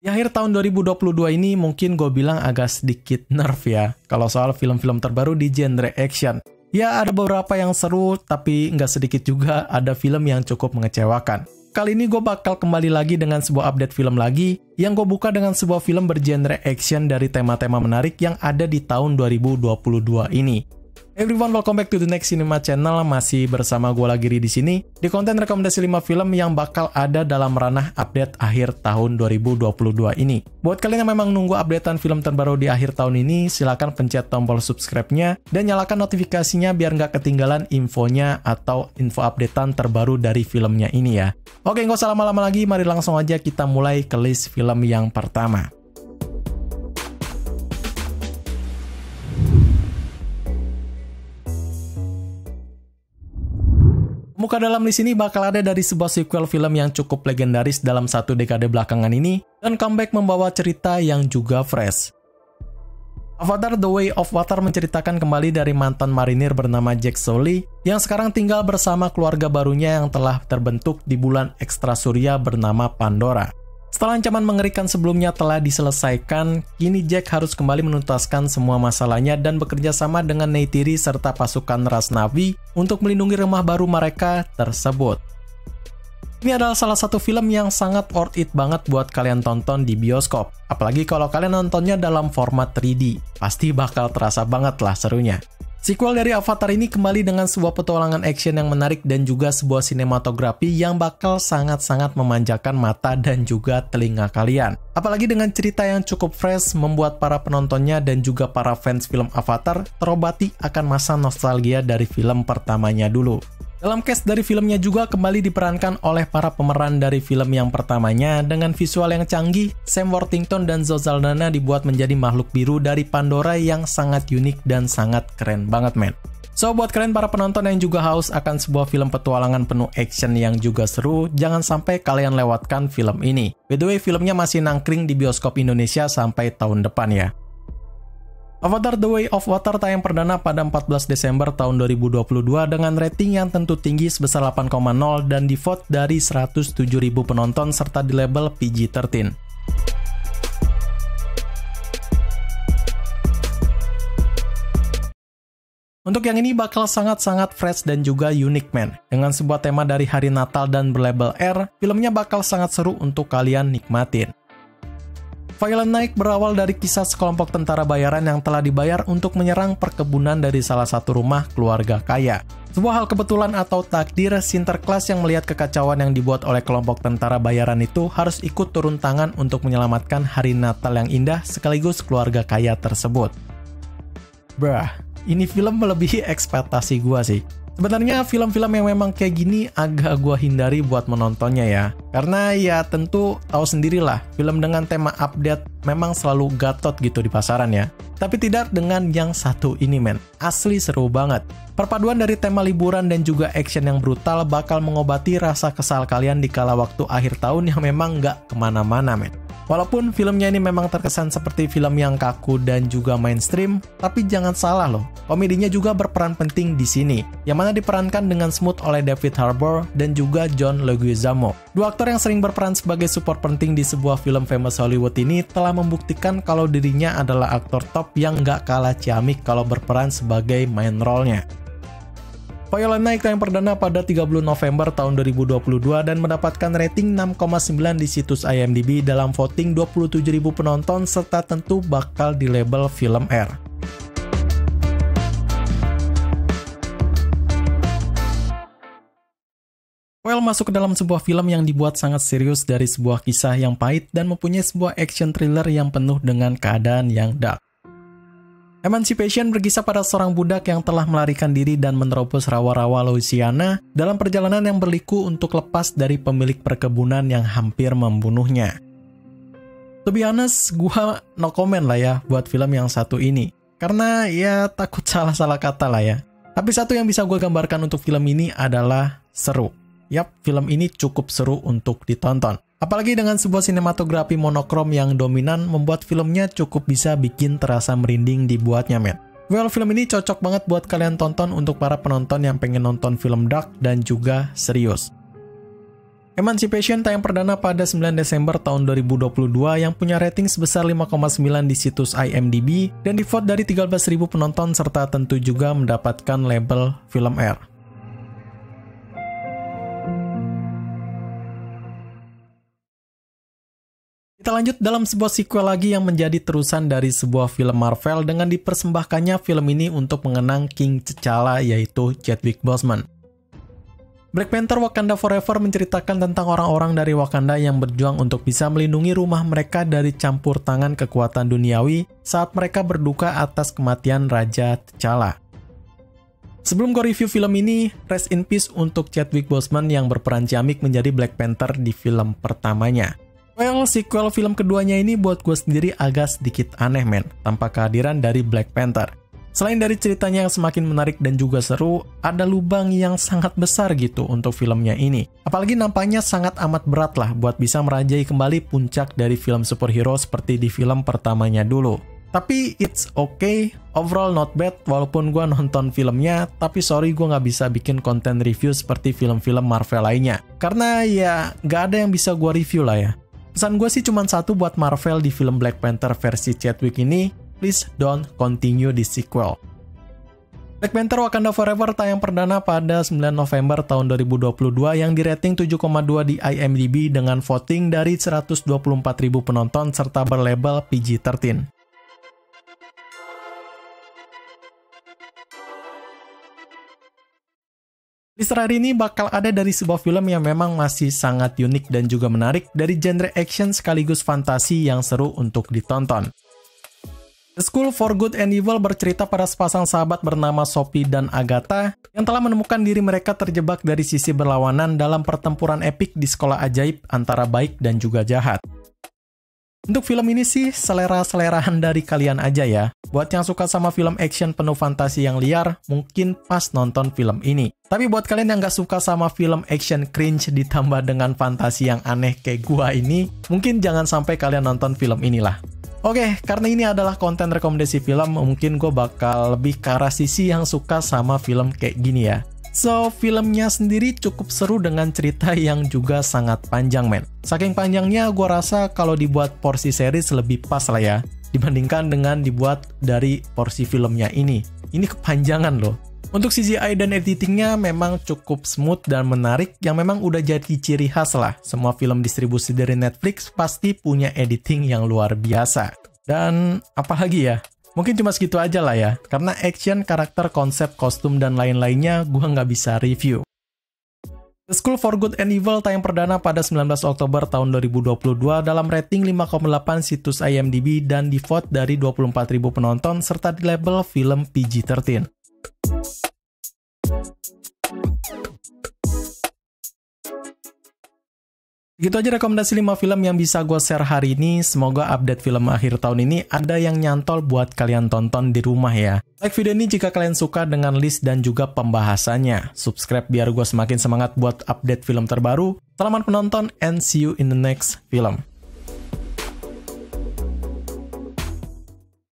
Di akhir tahun 2022 ini mungkin gue bilang agak sedikit nerf ya, kalau soal film-film terbaru di genre action. Ya ada beberapa yang seru, tapi nggak sedikit juga ada film yang cukup mengecewakan. Kali ini gue bakal kembali lagi dengan sebuah update film lagi, yang gue buka dengan sebuah film bergenre action dari tema-tema menarik yang ada di tahun 2022 ini. Everyone, welcome back to the Next Cinema Channel. Masih bersama gue lagi di sini di konten rekomendasi 5 film yang bakal ada dalam ranah update akhir tahun 2022 ini. Buat kalian yang memang nunggu updatean film terbaru di akhir tahun ini, silahkan pencet tombol subscribe-nya dan nyalakan notifikasinya biar nggak ketinggalan infonya atau info updatean terbaru dari filmnya ini ya. Oke, nggak usah lama-lama lagi, mari langsung aja kita mulai ke list film yang pertama. Muka dalam list ini bakal ada dari sebuah sequel film yang cukup legendaris dalam satu dekade belakangan ini, dan comeback membawa cerita yang juga fresh. Avatar The Way of Water menceritakan kembali dari mantan marinir bernama Jack Sully, yang sekarang tinggal bersama keluarga barunya yang telah terbentuk di bulan ekstrasurya bernama Pandora. Setelah ancaman mengerikan sebelumnya telah diselesaikan, kini Jack harus kembali menuntaskan semua masalahnya dan bekerja sama dengan Neytiri serta pasukan ras Na'vi untuk melindungi rumah baru mereka tersebut. Ini adalah salah satu film yang sangat worth it banget buat kalian tonton di bioskop. Apalagi kalau kalian nontonnya dalam format 3D, pasti bakal terasa banget lah serunya. Sequel dari Avatar ini kembali dengan sebuah petualangan action yang menarik dan juga sebuah sinematografi yang bakal sangat-sangat memanjakan mata dan juga telinga kalian. Apalagi dengan cerita yang cukup fresh, membuat para penontonnya dan juga para fans film Avatar terobati akan masa nostalgia dari film pertamanya dulu. Dalam cast dari filmnya juga kembali diperankan oleh para pemeran dari film yang pertamanya dengan visual yang canggih. Sam Worthington dan Zoe Saldana dibuat menjadi makhluk biru dari Pandora yang sangat unik dan sangat keren banget men. So buat kalian para penonton yang juga haus akan sebuah film petualangan penuh action yang juga seru, jangan sampai kalian lewatkan film ini. By the way, filmnya masih nangkring di bioskop Indonesia sampai tahun depan ya. Avatar The Way of Water tayang perdana pada 14 Desember tahun 2022 dengan rating yang tentu tinggi sebesar 8,0 dan divote dari 107.000 penonton serta di label PG-13. Untuk yang ini bakal sangat-sangat fresh dan juga unik men. Dengan sebuah tema dari hari Natal dan berlabel R, filmnya bakal sangat seru untuk kalian nikmatin. Violent Night berawal dari kisah sekelompok tentara bayaran yang telah dibayar untuk menyerang perkebunan dari salah satu rumah keluarga kaya. Sebuah hal kebetulan atau takdir, Sinterklas yang melihat kekacauan yang dibuat oleh kelompok tentara bayaran itu harus ikut turun tangan untuk menyelamatkan hari Natal yang indah sekaligus keluarga kaya tersebut. Ini film melebihi ekspektasi gua sih. Sebenarnya film-film yang memang kayak gini agak gua hindari buat menontonnya ya. Karena ya tentu tahu sendirilah, film dengan tema update memang selalu gatot gitu di pasaran ya. Tapi tidak dengan yang satu ini men, asli seru banget. Perpaduan dari tema liburan dan juga action yang brutal bakal mengobati rasa kesal kalian di kala waktu akhir tahun yang memang nggak kemana-mana men. Walaupun filmnya ini memang terkesan seperti film yang kaku dan juga mainstream, tapi jangan salah loh, komedinya juga berperan penting di sini, yang mana diperankan dengan smooth oleh David Harbour dan juga John Leguizamo. Dua aktor yang sering berperan sebagai support penting di sebuah film famous Hollywood ini telah membuktikan kalau dirinya adalah aktor top yang nggak kalah ciamik kalau berperan sebagai main role-nya. Violent Night tayang perdana pada 30 November tahun 2022 dan mendapatkan rating 6,9 di situs IMDb dalam voting 27.000 penonton serta tentu bakal di label film R. Masuk ke dalam sebuah film yang dibuat sangat serius dari sebuah kisah yang pahit dan mempunyai sebuah action thriller yang penuh dengan keadaan yang dark. Emancipation berkisah pada seorang budak yang telah melarikan diri dan menerobos rawa-rawa Louisiana dalam perjalanan yang berliku untuk lepas dari pemilik perkebunan yang hampir membunuhnya. To be honest, gua no comment lah ya buat film yang satu ini. Karena ya takut salah-salah kata lah ya. Tapi satu yang bisa gue gambarkan untuk film ini adalah seru. Yap, film ini cukup seru untuk ditonton. Apalagi dengan sebuah sinematografi monokrom yang dominan membuat filmnya cukup bisa bikin terasa merinding dibuatnya men. Well, film ini cocok banget buat kalian tonton untuk para penonton yang pengen nonton film dark dan juga serius. Emancipation tayang perdana pada 9 Desember tahun 2022 yang punya rating sebesar 5,9 di situs IMDb dan di-vote dari 13.000 penonton serta tentu juga mendapatkan label film R. Kita lanjut dalam sebuah sequel lagi yang menjadi terusan dari sebuah film Marvel dengan dipersembahkannya film ini untuk mengenang King T'Challa yaitu Chadwick Boseman. Black Panther Wakanda Forever menceritakan tentang orang-orang dari Wakanda yang berjuang untuk bisa melindungi rumah mereka dari campur tangan kekuatan duniawi saat mereka berduka atas kematian Raja T'Challa. Sebelum gue review film ini, rest in peace untuk Chadwick Boseman yang berperan ciamik menjadi Black Panther di film pertamanya. Well, sequel film keduanya ini buat gue sendiri agak sedikit aneh men, tanpa kehadiran dari Black Panther. Selain dari ceritanya yang semakin menarik dan juga seru, ada lubang yang sangat besar gitu untuk filmnya ini. Apalagi nampaknya sangat amat berat lah buat bisa merajai kembali puncak dari film superhero seperti di film pertamanya dulu. Tapi it's okay, overall not bad walaupun gue nonton filmnya, tapi sorry gue nggak bisa bikin konten review seperti film-film Marvel lainnya. Karena ya nggak ada yang bisa gue review lah ya. Pesan gue sih cuma satu buat Marvel di film Black Panther versi Chadwick ini, please don't continue the sequel. Black Panther Wakanda Forever tayang perdana pada 9 November tahun 2022 yang dirating 7,2 di IMDb dengan voting dari 124.000 penonton serta berlabel PG-13. Lister hari ini bakal ada dari sebuah film yang memang masih sangat unik dan juga menarik dari genre action sekaligus fantasi yang seru untuk ditonton. The School for Good and Evil bercerita pada sepasang sahabat bernama Sophie dan Agatha yang telah menemukan diri mereka terjebak dari sisi berlawanan dalam pertempuran epik di sekolah ajaib antara baik dan juga jahat. Untuk film ini sih selera-seleraan dari kalian aja ya. Buat yang suka sama film action penuh fantasi yang liar, mungkin pas nonton film ini. Tapi buat kalian yang gak suka sama film action cringe ditambah dengan fantasi yang aneh kayak gua ini, mungkin jangan sampai kalian nonton film inilah. Oke, karena ini adalah konten rekomendasi film, mungkin gue bakal lebih ke arah sisi yang suka sama film kayak gini ya. So, filmnya sendiri cukup seru dengan cerita yang juga sangat panjang men. Saking panjangnya, gue rasa kalau dibuat porsi series lebih pas lah ya, dibandingkan dengan dibuat dari porsi filmnya ini. Ini kepanjangan loh. Untuk CGI dan editingnya memang cukup smooth dan menarik yang memang udah jadi ciri khas lah. Semua film distribusi dari Netflix pasti punya editing yang luar biasa. Dan apalagi ya, mungkin cuma segitu aja lah ya. Karena action, karakter, konsep, kostum, dan lain-lainnya gua nggak bisa review. The School for Good and Evil tayang perdana pada 19 Oktober tahun 2022 dalam rating 5,8 situs IMDb dan di-vote dari 24.000 penonton serta di label film PG-13. Gitu aja rekomendasi 5 film yang bisa gue share hari ini. Semoga update film akhir tahun ini ada yang nyantol buat kalian tonton di rumah ya. Like video ini jika kalian suka dengan list dan juga pembahasannya. Subscribe biar gue semakin semangat buat update film terbaru. Selamat penonton and see you in the next film.